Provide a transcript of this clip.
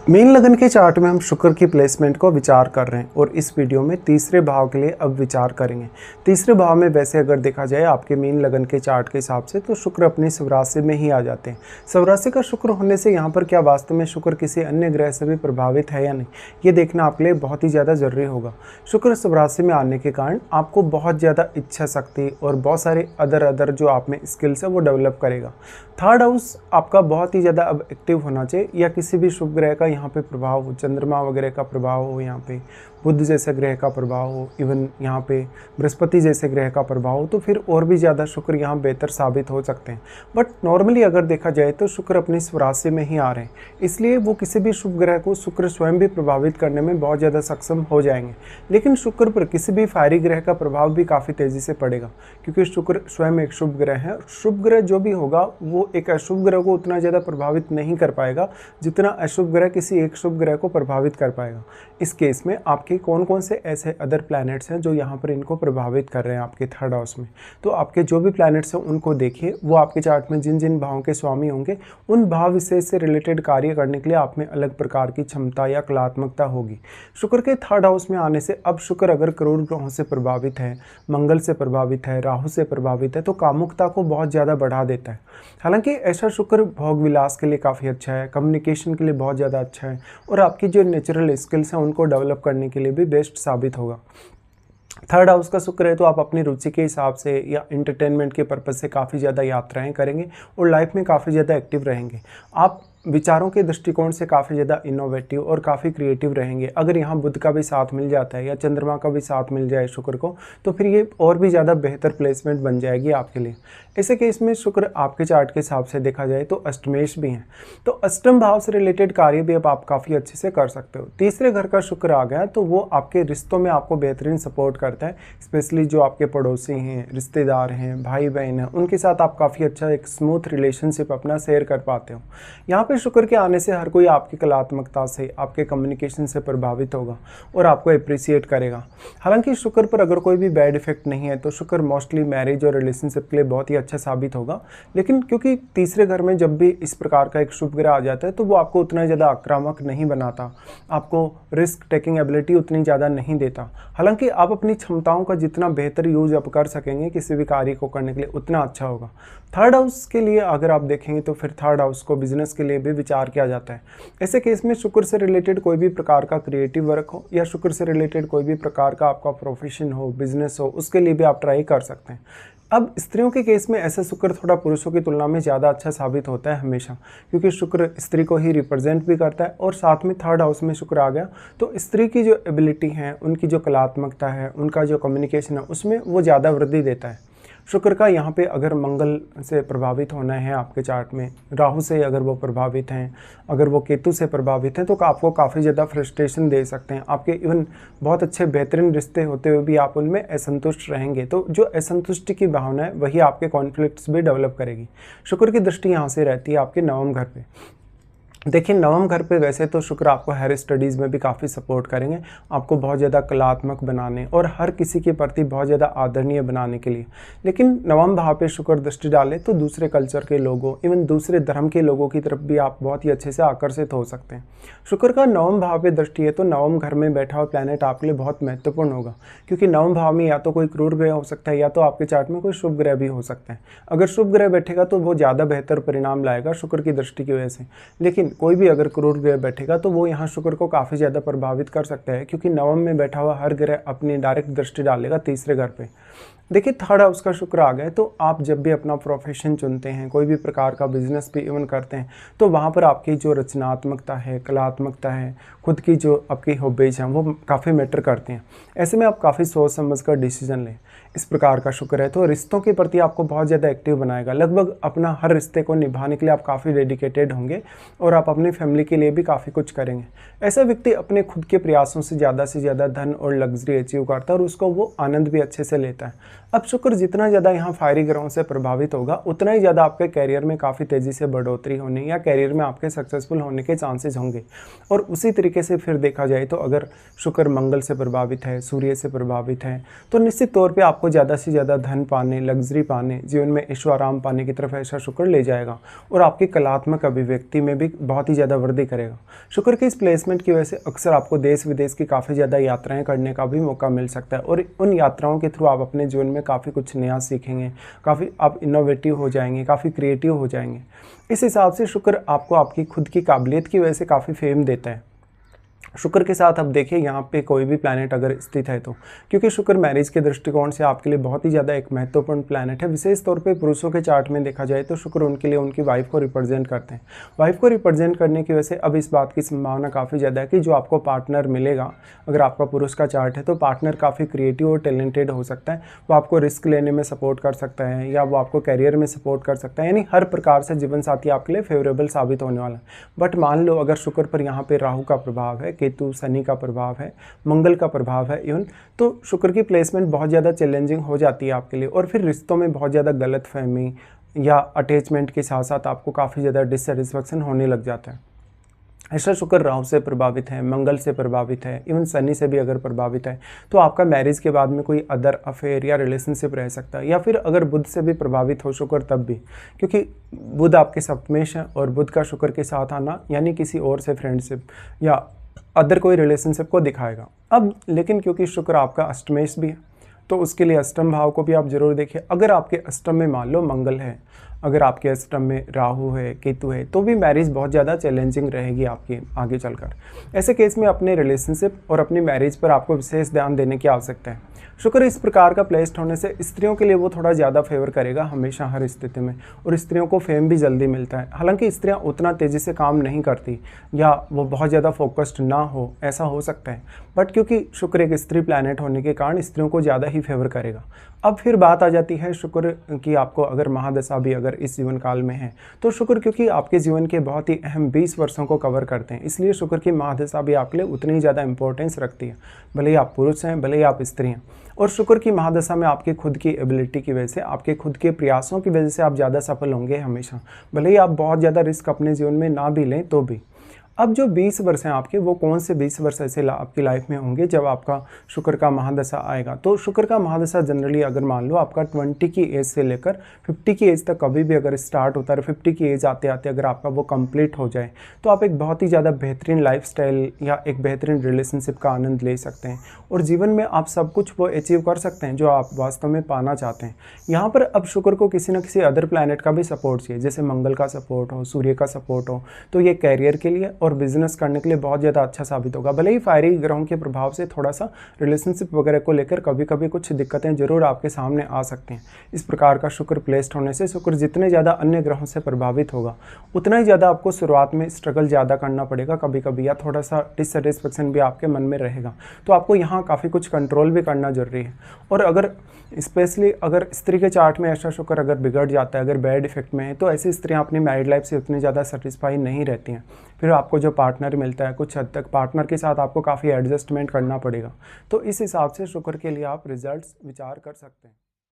Mean लगन के chart में हम शुक्र की प्लेसमेंट को विचार कर रहे हैं और इस वीडियो में तीसरे भाव के लिए अब विचार करेंगे। तीसरे भाव में वैसे अगर देखा जाए आपके मीन लगन के चार्ट के हिसाब से तो शुक्र अपनी स्वराशि में ही आ जाते हैं। स्वराशि का शुक्र होने से यहाँ पर क्या वास्तव में शुक्र किसी अन्य ग्रह से भी प्रभावित है या नहीं, ये देखना आपके लिए बहुत ही ज़्यादा ज़रूरी होगा। शुक्र स्वराशि में आने के कारण आपको बहुत ज़्यादा इच्छा शक्ति और बहुत सारे अदर जो आप में स्किल्स है वो डेवलप करेगा। थर्ड हाउस आपका बहुत ही ज़्यादा अब एक्टिव होना चाहिए, या किसी भी शुभ ग्रह का यहाँ पे प्रभाव हो, चंद्रमा वगैरह का प्रभाव हो, यहाँ पे बुध जैसे ग्रह का प्रभाव हो, इवन यहाँ पे बृहस्पति जैसे ग्रह का प्रभाव हो, तो फिर और भी ज़्यादा शुक्र यहाँ बेहतर साबित हो सकते हैं। बट नॉर्मली अगर देखा जाए तो शुक्र अपनी स्वराशि में ही आ रहे हैं, इसलिए वो किसी भी शुभ ग्रह को शुक्र स्वयं भी प्रभावित करने में बहुत ज़्यादा सक्षम हो जाएंगे। लेकिन शुक्र पर किसी भी फायरी ग्रह का प्रभाव भी काफ़ी तेज़ी से पड़ेगा, क्योंकि शुक्र स्वयं एक शुभ ग्रह है। शुभ ग्रह जो भी होगा वो एक अशुभ ग्रह को उतना ज़्यादा प्रभावित नहीं कर पाएगा जितना अशुभ ग्रह किसी एक शुभ ग्रह को प्रभावित कर पाएगा। इस केस में आपके कौन कौन से ऐसे अदर प्लैनेट्स हैं जो यहाँ पर इनको प्रभावित कर रहे हैं आपके थर्ड हाउस में, तो आपके जो भी प्लैनेट्स हैं उनको देखिए, वो आपके चार्ट में जिन जिन भावों के स्वामी होंगे उन भाव विशेष से रिलेटेड कार्य करने के लिए आप में अलग प्रकार की क्षमता या कलात्मकता होगी। शुक्र के थर्ड हाउस में आने से अब शुक्र अगर क्रूर ग्रहों से प्रभावित है, मंगल से प्रभावित है, राहु से प्रभावित है, तो कामुकता को बहुत ज़्यादा बढ़ा देता है। हालांकि ऐसा शुक्र भोग विलास के लिए काफ़ी अच्छा है, कम्युनिकेशन के लिए बहुत ज़्यादा अच्छा है, और आपकी जो नेचुरल स्किल्स हैं उनको डेवलप करने के लिए भी बेस्ट साबित होगा। थर्ड हाउस का शुक्र है तो आप अपनी रुचि के हिसाब से या इंटरटेनमेंट के पर्पज़ से काफ़ी ज़्यादा यात्राएं करेंगे और लाइफ में काफ़ी ज़्यादा एक्टिव रहेंगे। आप विचारों के दृष्टिकोण से काफ़ी ज़्यादा इनोवेटिव और काफ़ी क्रिएटिव रहेंगे। अगर यहाँ बुध का भी साथ मिल जाता है या चंद्रमा का भी साथ मिल जाए शुक्र को, तो फिर ये और भी ज़्यादा बेहतर प्लेसमेंट बन जाएगी आपके लिए। ऐसे केस में शुक्र आपके चार्ट के हिसाब से देखा जाए तो अष्टमेश भी हैं, तो अष्टम भाव से रिलेटेड कार्य भी अब आप काफ़ी अच्छे से कर सकते हो। तीसरे घर का शुक्र आ गया तो वो आपके रिश्तों में आपको बेहतरीन सपोर्ट करता है, स्पेशली जो आपके पड़ोसी हैं, रिश्तेदार हैं, भाई बहन हैं, उनके साथ आप काफ़ी अच्छा एक स्मूथ रिलेशनशिप अपना शेयर कर पाते हो। यहाँ पे शुक्र के आने से हर कोई आपकी कलात्मकता से, आपके कम्युनिकेशन से प्रभावित होगा और आपको अप्रिशिएट करेगा। हालांकि शुक्र पर अगर कोई भी बैड इफेक्ट नहीं है तो शुक्र मोस्टली मैरिज और रिलेशनशिप के लिए बहुत ही अच्छा साबित होगा। लेकिन क्योंकि तीसरे घर में जब भी इस प्रकार का एक शुभ ग्रह आ जाता है तो वो आपको उतना ज़्यादा आक्रामक नहीं बनाता, आपको रिस्क टेकिंग एबिलिटी उतनी ज़्यादा नहीं देता। हालांकि आप अपनी क्षमताओं का जितना बेहतर यूज आप कर सकेंगे किसी भी कार्य को करने के लिए उतना अच्छा होगा। थर्ड हाउस के लिए अगर आप देखेंगे तो फिर थर्ड हाउस को बिजनेस के लिए भी विचार किया जाता है। ऐसे केस में शुक्र से रिलेटेड कोई भी प्रकार का क्रिएटिव वर्क हो या शुक्र से रिलेटेड कोई भी प्रकार का आपका प्रोफेशन हो, बिजनेस हो, उसके लिए भी आप ट्राई कर सकते हैं। अब स्त्रियों के केस में ऐसा शुक्र थोड़ा पुरुषों की तुलना में ज़्यादा अच्छा साबित होता है हमेशा, क्योंकि शुक्र स्त्री को ही रिप्रेजेंट भी करता है और साथ में थर्ड हाउस में शुक्र आ गया तो स्त्री की जो एबिलिटी है, उनकी जो कलात्मकता है, उनका जो कम्युनिकेशन है, उसमें वो ज़्यादा वृद्धि देता है। शुक्र का यहाँ पे अगर मंगल से प्रभावित होना है आपके चार्ट में, राहु से अगर वो प्रभावित हैं, अगर वो केतु से प्रभावित हैं, तो आपको काफ़ी ज़्यादा फ्रस्ट्रेशन दे सकते हैं। आपके इवन बहुत अच्छे बेहतरीन रिश्ते होते हुए भी आप उनमें असंतुष्ट रहेंगे, तो जो असंतुष्टि की भावना है वही आपके कॉन्फ्लिक्ट्स भी डेवलप करेगी। शुक्र की दृष्टि यहाँ से रहती है आपके नवम घर पे। देखिए नवम घर पे वैसे तो शुक्र आपको हायर स्टडीज़ में भी काफ़ी सपोर्ट करेंगे, आपको बहुत ज़्यादा कलात्मक बनाने और हर किसी के प्रति बहुत ज़्यादा आदरणीय बनाने के लिए। लेकिन नवम भाव पे शुक्र दृष्टि डाले तो दूसरे कल्चर के लोगों, इवन दूसरे धर्म के लोगों की तरफ भी आप बहुत ही अच्छे से आकर्षित हो सकते हैं। शुक्र का नवम भाव पे दृष्टि है तो नवम घर में बैठा हुआ प्लैनेट आपके लिए बहुत महत्वपूर्ण होगा, क्योंकि नवम भाव में या तो कोई क्रूर ग्रह हो सकता है या तो आपके चार्ट में कोई शुभ ग्रह भी हो सकता है। अगर शुभ ग्रह बैठेगा तो वो ज़्यादा बेहतर परिणाम लाएगा शुक्र की दृष्टि की वजह से, लेकिन कोई भी अगर क्रूर ग्रह बैठेगा तो वो यहाँ शुक्र को काफ़ी ज़्यादा प्रभावित कर सकता है, क्योंकि नवम में बैठा हुआ हर ग्रह अपनी डायरेक्ट दृष्टि डालेगा तीसरे घर पे। देखिए थर्ड हाउस का शुक्र आ गया तो आप जब भी अपना प्रोफेशन चुनते हैं, कोई भी प्रकार का बिजनेस भी इवन करते हैं, तो वहाँ पर आपकी जो रचनात्मकता है, कलात्मकता है, खुद की जो आपकी हॉबीज हैं वो काफ़ी मैटर करते हैं। ऐसे में आप काफ़ी सोच समझ कर डिसीजन लें। इस प्रकार का शुक्र है तो रिश्तों के प्रति आपको बहुत ज़्यादा एक्टिव बनाएगा। लगभग अपना हर रिश्ते को निभाने के लिए आप काफ़ी डेडिकेटेड होंगे और आप अपनी फैमिली के लिए भी काफ़ी कुछ करेंगे। ऐसा व्यक्ति अपने खुद के प्रयासों से ज़्यादा धन और लग्जरी अचीव करता है और उसको वो आनंद भी अच्छे से लेता है। देता है। अब शुक्र जितना ज़्यादा यहाँ फायरी ग्रहों से प्रभावित होगा उतना ही ज़्यादा आपके करियर में काफ़ी तेज़ी से बढ़ोतरी होने या करियर में आपके सक्सेसफुल होने के चांसेस होंगे। और उसी तरीके से फिर देखा जाए तो अगर शुक्र मंगल से प्रभावित है, सूर्य से प्रभावित है, तो निश्चित तौर पे आपको ज़्यादा से ज़्यादा धन पाने, लग्जरी पाने, जीवन में ऐशो आराम पाने की तरफ ऐसा शुक्र ले जाएगा और आपकी कलात्मक अभिव्यक्ति में भी बहुत ही ज़्यादा वृद्धि करेगा। शुक्र के इस प्लेसमेंट की वजह से अक्सर आपको देश विदेश की काफ़ी ज़्यादा यात्राएं करने का भी मौका मिल सकता है और उन यात्राओं के थ्रू आप अपने जीवन में काफ़ी कुछ नया सीखेंगे, काफ़ी आप इनोवेटिव हो जाएंगे, काफ़ी क्रिएटिव हो जाएंगे। इस हिसाब से शुक्र आपको आपकी खुद की काबिलियत की वजह से काफ़ी फेम देता है। शुक्र के साथ अब देखिए यहाँ पे कोई भी प्लैनेट अगर स्थित है तो, क्योंकि शुक्र मैरिज के दृष्टिकोण से आपके लिए बहुत ही ज़्यादा एक महत्वपूर्ण प्लैनेट है। विशेष तौर पे पुरुषों के चार्ट में देखा जाए तो शुक्र उनके लिए उनकी वाइफ को रिप्रेजेंट करते हैं। वाइफ को रिप्रेजेंट करने की वजह से अब इस बात की संभावना काफ़ी ज़्यादा है कि जो आपको पार्टनर मिलेगा, अगर आपका पुरुष का चार्ट है तो पार्टनर काफ़ी क्रिएटिव और टैलेंटेड हो सकता है। वो आपको रिस्क लेने में सपोर्ट कर सकता है या वो आपको करियर में सपोर्ट कर सकता है, यानी हर प्रकार से जीवन साथी आपके लिए फेवरेबल साबित होने वाला है। बट मान लो अगर शुक्र पर यहाँ पे राहु का प्रभाव है, केतु शनि का प्रभाव है, मंगल का प्रभाव है इवन, तो शुक्र की प्लेसमेंट बहुत ज़्यादा चैलेंजिंग हो जाती है आपके लिए और फिर रिश्तों में बहुत ज़्यादा गलतफहमी या अटैचमेंट के साथ साथ आपको काफ़ी ज़्यादा डिससेटिस्फैक्शन होने लग जाता है। ऐसा शुक्र राहु से प्रभावित है, मंगल से प्रभावित है, इवन शनि से भी अगर प्रभावित है तो आपका मैरिज के बाद में कोई अदर अफेयर या रिलेशनशिप रह सकता है। या फिर अगर बुध से भी प्रभावित हो शुक्र तब भी, क्योंकि बुध आपके सप्तमेश है और बुध का शुक्र के साथ आना यानी किसी और से फ्रेंडशिप या अदर कोई रिलेशनशिप को दिखाएगा। अब लेकिन क्योंकि शुक्र आपका अष्टमेश भी है तो उसके लिए अष्टम भाव को भी आप जरूर देखिए। अगर आपके अष्टम में मान लो मंगल है, अगर आपके अष्टम में राहु है, केतु है, तो भी मैरिज बहुत ज़्यादा चैलेंजिंग रहेगी आपकी आगे चलकर। ऐसे केस में अपने रिलेशनशिप और अपनी मैरिज पर आपको विशेष ध्यान देने की आवश्यकता है। शुक्र इस प्रकार का प्लेस्ड होने से स्त्रियों के लिए वो थोड़ा ज़्यादा फेवर करेगा हमेशा हर स्थिति में, और स्त्रियों को फेम भी जल्दी मिलता है। हालांकि स्त्रियां उतना तेज़ी से काम नहीं करती या वो बहुत ज़्यादा फोकस्ड ना हो, ऐसा हो सकता है, बट क्योंकि शुक्र एक स्त्री प्लैनेट होने के कारण स्त्रियों को ज़्यादा ही फेवर करेगा। अब फिर बात आ जाती है शुक्र की आपको अगर महादशा भी अगर इस जीवन काल में है तो शुक्र क्योंकि आपके जीवन के बहुत ही अहम 20 वर्षों को कवर करते हैं, इसलिए शुक्र की महादशा भी आपके लिए उतनी ही ज़्यादा इंपॉर्टेंस रखती है, भले ही आप पुरुष हैं, भले ही आप स्त्री हैं। और शुक्र की महादशा में आपके खुद की एबिलिटी की वजह से, आपके खुद के प्रयासों की वजह से आप ज़्यादा सफल होंगे हमेशा, भले ही आप बहुत ज़्यादा रिस्क अपने जीवन में ना भी लें तो भी। अब जो 20 वर्ष हैं आपके, वो कौन से 20 वर्ष ऐसे आपकी लाइफ में होंगे जब आपका शुक्र का महादशा आएगा। तो शुक्र का महादशा जनरली अगर मान लो आपका 20 की एज से लेकर 50 की एज तक कभी भी अगर स्टार्ट होता है, 50 की एज आते आते अगर आपका वो कंप्लीट हो जाए तो आप एक बहुत ही ज़्यादा बेहतरीन लाइफस्टाइल या एक बेहतरीन रिलेशनशिप का आनंद ले सकते हैं और जीवन में आप सब कुछ वो अचीव कर सकते हैं जो आप वास्तव में पाना चाहते हैं। यहाँ पर अब शुक्र को किसी न किसी अदर प्लैनेट का भी सपोर्ट चाहिए, जैसे मंगल का सपोर्ट हो, सूर्य का सपोर्ट हो, तो ये कैरियर के लिए और बिजनेस करने के लिए बहुत ज़्यादा अच्छा साबित होगा। भले ही फायरी ग्रहों के प्रभाव से थोड़ा सा रिलेशनशिप वगैरह को लेकर कभी कभी कुछ दिक्कतें जरूर आपके सामने आ सकती हैं। इस प्रकार का शुक्र प्लेस्ड होने से शुक्र जितने ज़्यादा अन्य ग्रहों से प्रभावित होगा उतना ही ज़्यादा आपको शुरुआत में स्ट्रगल ज़्यादा करना पड़ेगा कभी कभी, या थोड़ा सा डिससेटिस्फेक्शन भी आपके मन में रहेगा, तो आपको यहाँ काफ़ी कुछ कंट्रोल भी करना जरूरी है। और अगर स्पेशली अगर स्त्री के चार्ट में ऐसा शुक्र अगर बिगड़ जाता है, अगर बैड इफेक्ट में है, तो ऐसी स्त्रियाँ अपनी मैरिड लाइफ से उतनी ज़्यादा सेटिस्फाई नहीं रहती हैं। फिर आपको जो पार्टनर मिलता है कुछ हद तक पार्टनर के साथ आपको काफ़ी एडजस्टमेंट करना पड़ेगा। तो इस हिसाब से शुक्र के लिए आप रिजल्ट्स विचार कर सकते हैं।